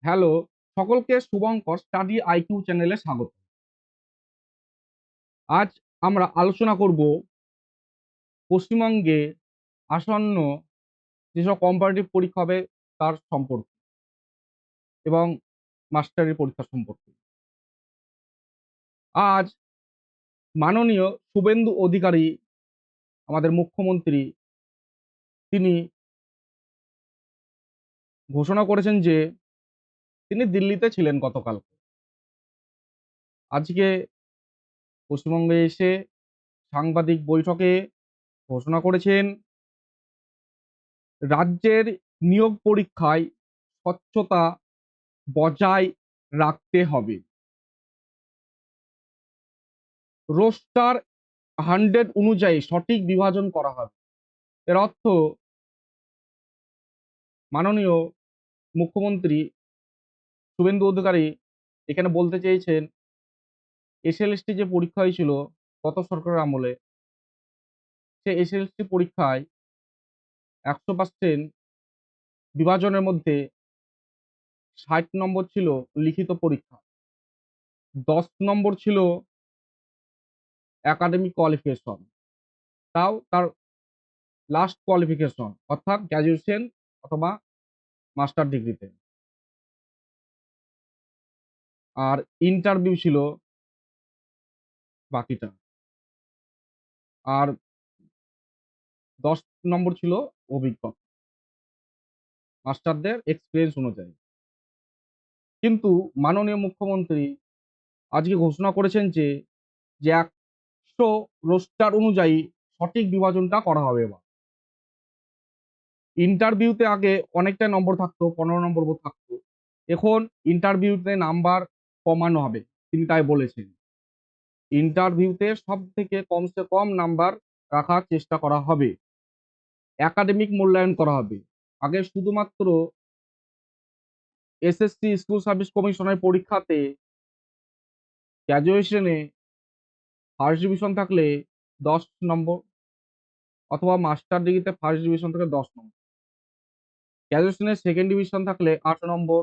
Hello, সকলকে Shubhankar study IQ চ্যানেলে স্বাগত। আজ আমরা আলোচনা করব পশ্চিমবঙ্গে আসন্ন যেসব কম্পারেটিভ পরীক্ষা হবে তার সম্পর্কে এবং মাস্টারি পরীক্ষা সম্পর্কে। আজ মাননীয় শুভেন্দু অধিকারী, আমাদের মুখ্যমন্ত্রী, তিনি ঘোষণা করেছেন যে তিনি দিল্লিতে ছিলেন গতকাল। আজকে পশ্চিমবঙ্গে এসে সাংবাদিক বৈঠকে ঘোষণা করেছেন রাজ্যের নিয়োগ পরীক্ষায় স্বচ্ছতা বজায় রাখতে হবে। রোস্টার 100 অনুযায়ী সঠিক বিভাজন করা হবে। এর অর্থ মাননীয় মুখ্যমন্ত্রী শুভেন্দু অধিকারী এখানে বলতে চেয়েছেন এসএলএসটি যে পরীক্ষা হয়েছিল গত সরকারের আমলে, সে এসএলএসটি পরীক্ষায় 100% বিভাজনের মধ্যে 60 নম্বর ছিল লিখিত পরীক্ষা, 10 নম্বর ছিল একাডেমিক কোয়ালিফিকেশন, তাও তার লাস্ট কোয়ালিফিকেশন অর্থাৎ গ্র্যাজুয়েশন অথবা মাস্টার ডিগ্রিতে। আর ইন্টারভিউ ছিল বাকিটা। আর 10 নম্বর ছিল অভিজ্ঞতা, মাস্টারদের এক্সপিরিয়েন্স অনুযায়ী। কিন্তু মাননীয় মুখ্যমন্ত্রী আজকে ঘোষণা করেছেন যে 100 রোস্টার অনুযায়ী সঠিক বিভাজনটা করা হবে এবার। ইন্টারভিউতে আগে অনেকটা নম্বর থাকতো, 15 নম্বর থাকতো, এখন ইন্টারভিউতে নাম্বার কমানো হবে, তিনি তাই বলেছেন। ইন্টারভিউতে সব থেকে কমসে কম নাম্বার রাখার চেষ্টা করা হবে, একাডেমিক মূল্যায়ন করা হবে। আগে শুধুমাত্র এসএসসি স্কুল সার্ভিস কমিশনের পরীক্ষাতে গ্র্যাজুয়েশনে ফার্স্ট ডিভিশন থাকলে 10 নম্বর, অথবা মাস্টার ডিগ্রিতে ফার্স্ট ডিভিশন থাকলে 10 নম্বর, গ্র্যাজুয়েশনে সেকেন্ড ডিভিশন থাকলে 8 নম্বর,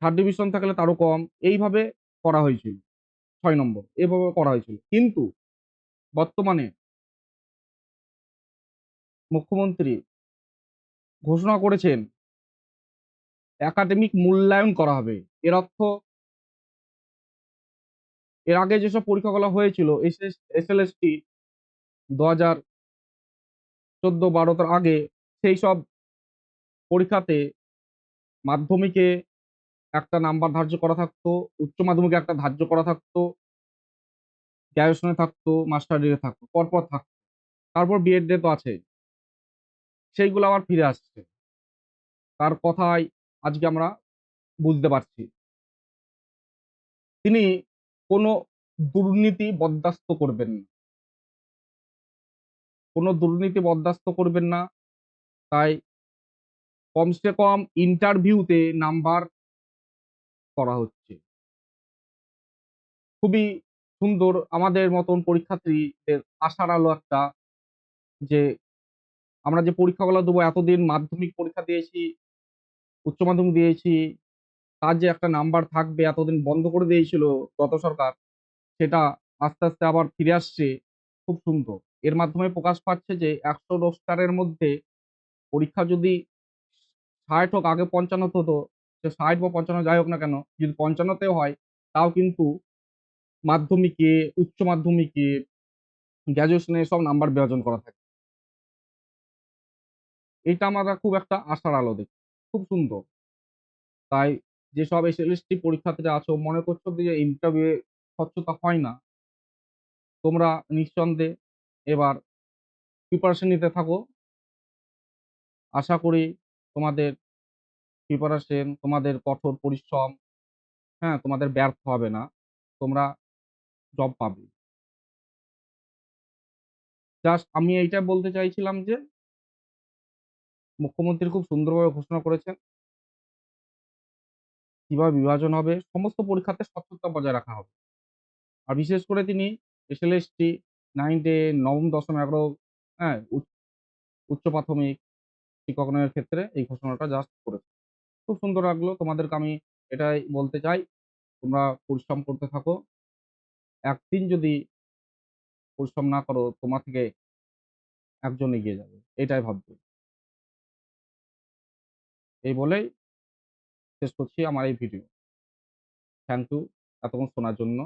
থার্ড ডিভিশন থাকলে তারও কম, এইভাবে করা হয়েছিল, 6 নম্বর, এভাবে করা হয়েছিল। কিন্তু বর্তমানে মুখ্যমন্ত্রী ঘোষণা করেছেন একাডেমিক মূল্যায়ন করা হবে। এর অর্থ এর আগে যেসব পরীক্ষাগুলো হয়েছিল এসএলএসটি 2014-12 তার আগে, সেই সব পরীক্ষাতে মাধ্যমিকে একটা নাম্বার ধার্য করা থাকতো, উচ্চ মাধ্যমিকে একটা ধার্য করা থাকতো, গ্র্যাজুয়েশনে থাকতো, মাস্টার ডিগ্রি থাকতো, পরপর থাকতো, তারপর বিএড তো আছে, সেইগুলো আবার ফিরে আসছে। তার কথাই আজকে আমরা বুঝতে পারছি তিনি কোনো দুর্নীতি বরদাস্ত করবেন না, কোনো দুর্নীতি বরদাস্ত করবেন না। তাই কমসে কম ইন্টারভিউতে নাম্বার করা হচ্ছে। খুবই সুন্দর, আমাদের মতন পরীক্ষার্থীদের আশার আলো একটা, যে আমরা যে পরীক্ষাগুলো দেবো, এতদিন মাধ্যমিক পরীক্ষা দিয়েছি, উচ্চ মাধ্যমিক দিয়েছি, তার যে একটা নাম্বার থাকবে এতদিন বন্ধ করে দিয়েছিল গত সরকার, সেটা আস্তে আস্তে আবার ফিরে আসছে। খুব সুন্দর। এর মাধ্যমে প্রকাশ পাচ্ছে যে 100 রোস্টারের মধ্যে পরীক্ষা যদি 60 হোক, আগে 55 হতো, সে 60 বা 55 যাই হোক না কেন, যদি 55তেও হয়, তাও কিন্তু মাধ্যমিকে, উচ্চ মাধ্যমিকে, গ্র্যাজুয়েশনে সব নাম্বার বিভাজন করা থাকে। এটা আমরা খুব একটা আশার আলো দেখি, খুব সুন্দর। তাই যেসব এসএলএসটি পরীক্ষার্থীরা আছো, মনে করছো যে ইন্টারভিউ স্বচ্ছতা হয় না, তোমরা নিঃসন্দেহে এবার প্রিপারেশন নিতে থাকো। আশা করি তোমাদের প্রিপারেশন, তোমাদের কঠোর পরিশ্রম, হ্যাঁ, তোমাদের ব্যর্থ হবে না, তোমরা জব পাবে। জাস্ট আমি এইটা বলতে চাইছিলাম যে মুখ্যমন্ত্রী খুব সুন্দরভাবে ঘোষণা করেছেন কিভাবে বিভাজন হবে, সমস্ত পরীক্ষাতে স্বচ্ছতা বজায় রাখা হবে। আর বিশেষ করে তিনি এসএলএসটি 9, 10, নবম, দশম, 11, হ্যাঁ, উচ্চ প্রাথমিক শিক্ষক নিয়োগের ক্ষেত্রে এই ঘোষণাটা জাস্ট করেছেন। খুব সুন্দর লাগলো। তোমাদেরকে আমি এটাই বলতে চাই, তোমরা পরিশ্রম করতে থাকো। একদিন যদি পরিশ্রম না করো, তোমার থেকে একজন এগিয়ে যাবে। এটাই ভাববে। এই বলেই শেষ করছি আমার এই ভিডিও। থ্যাংক ইউ এতক্ষণ শোনার জন্য।